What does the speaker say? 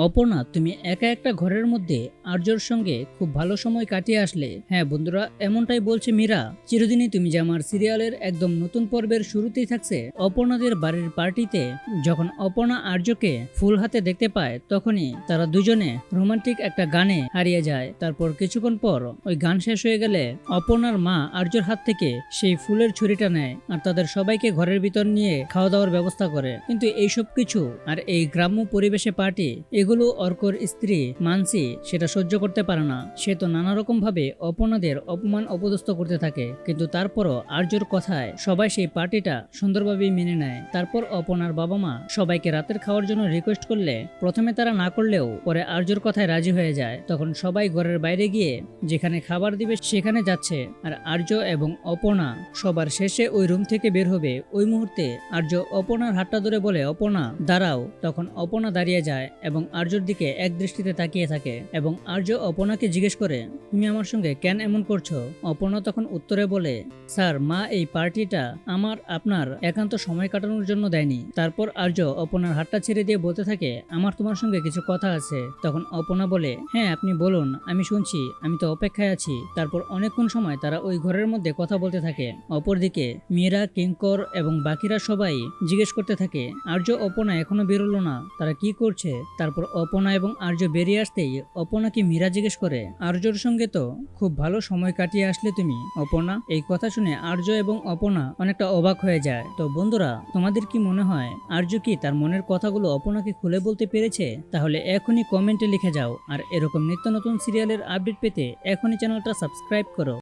অপর্ণা, তুমি একা একটা ঘরের মধ্যে আর্যর সঙ্গে খুব ভালো সময় কাটিয়ে আসলে। হ্যাঁ বন্ধুরা, এমনটাই বলছে মীরা। চিরদিনই তুমি যে আমার সিরিয়ালের একদম নতুন পর্বের শুরুতেই থাকছে অপর্ণাদের বাড়ির পার্টিতে। যখন অপর্ণা আর্যকে ফুল হাতে দেখতে পায় তখনই তারা দুজনে রোমান্টিক একটা গানে হারিয়ে যায়। তারপর কিছুক্ষণ পর ওই গান শেষ হয়ে গেলে অপর্ণার মা আর্যর হাত থেকে সেই ফুলের ছুরিটা নেয় আর তাদের সবাইকে ঘরের ভিতর নিয়ে খাওয়া দাওয়ার ব্যবস্থা করে। কিন্তু এইসব কিছু আর এই গ্রাম্য পরিবেশে পার্টি এগুলো অর্কর স্ত্রী মানসি সেটা সহ্য করতে পারে না। সে তো নানা রকম ভাবে অপর্ণাদের অপমান অপদস্থ করতে থাকে, কিন্তু তারপরও আর্যর কথায় সবাই সেই পার্টিটা সুন্দরভাবে মেনে নেয়। তারপর অপর্ণার বাবা মা সবাইকে রাতের খাওয়ার জন্য রিকোয়েস্ট করলে প্রথমে তারা না করলেও পরে আর্যর কথায় রাজি হয়ে যায়। তখন সবাই ঘরের বাইরে গিয়ে যেখানে খাবার দিবে সেখানে যাচ্ছে, আর আর্য এবং অপর্ণা সবার শেষে ওই রুম থেকে বের হবে। ওই মুহূর্তে আর্য অপর্ণার হাতটা ধরে বলে, অপর্ণা দাঁড়াও। তখন অপর্ণা দাঁড়িয়ে যায় এবং আর্যর দিকে এক দৃষ্টিতে তাকিয়ে থাকে এবং আর্য অপর্ণাকে জিজ্ঞেস করে, তুমি আমার সঙ্গে কেন এমন করছো? অপর্ণা তখন উত্তরে বলে, স্যার, মা এই পার্টিটা আপনার একান্ত সময় কাটানোর জন্য দেয়নি। তারপর আর্য অপর্ণার হাতটা ছেড়ে দিয়ে বলতে থাকে, আমার তোমার সঙ্গে কিছু কথা আছে। তখন অপর্ণা বলে, হ্যাঁ আপনি বলুন, আমি শুনছি, আমি তো অপেক্ষায় আছি। তারপর অনেকক্ষণ সময় তারা ওই ঘরের মধ্যে কথা বলতে থাকে। অপরদিকে মীরা, কিঙ্কর এবং বাকিরা সবাই জিজ্ঞেস করতে থাকে, আর্য অপর্ণা এখনো বেরোলো না, তারা কি করছে? তারপর অপর্ণা এবং আর্য বেরিয়ে আসতেই অপর্ণাকে মীরা জিজ্ঞেস করে, আর্যর সঙ্গে তো খুব ভালো সময় কাটিয়ে আসলে তুমি অপর্ণা। এই কথা শুনে আর্য এবং অপর্ণা অনেকটা অবাক হয়ে যায়। তো বন্ধুরা, তোমাদের কি মনে হয় আর্য কি তার মনের কথাগুলো অপর্ণাকে খুলে বলতে পেরেছে? তাহলে এখনই কমেন্টে লিখে যাও। আর এরকম নিত্য নতুন সিরিয়ালের আপডেট পেতে এখনই চ্যানেলটা সাবস্ক্রাইব করো।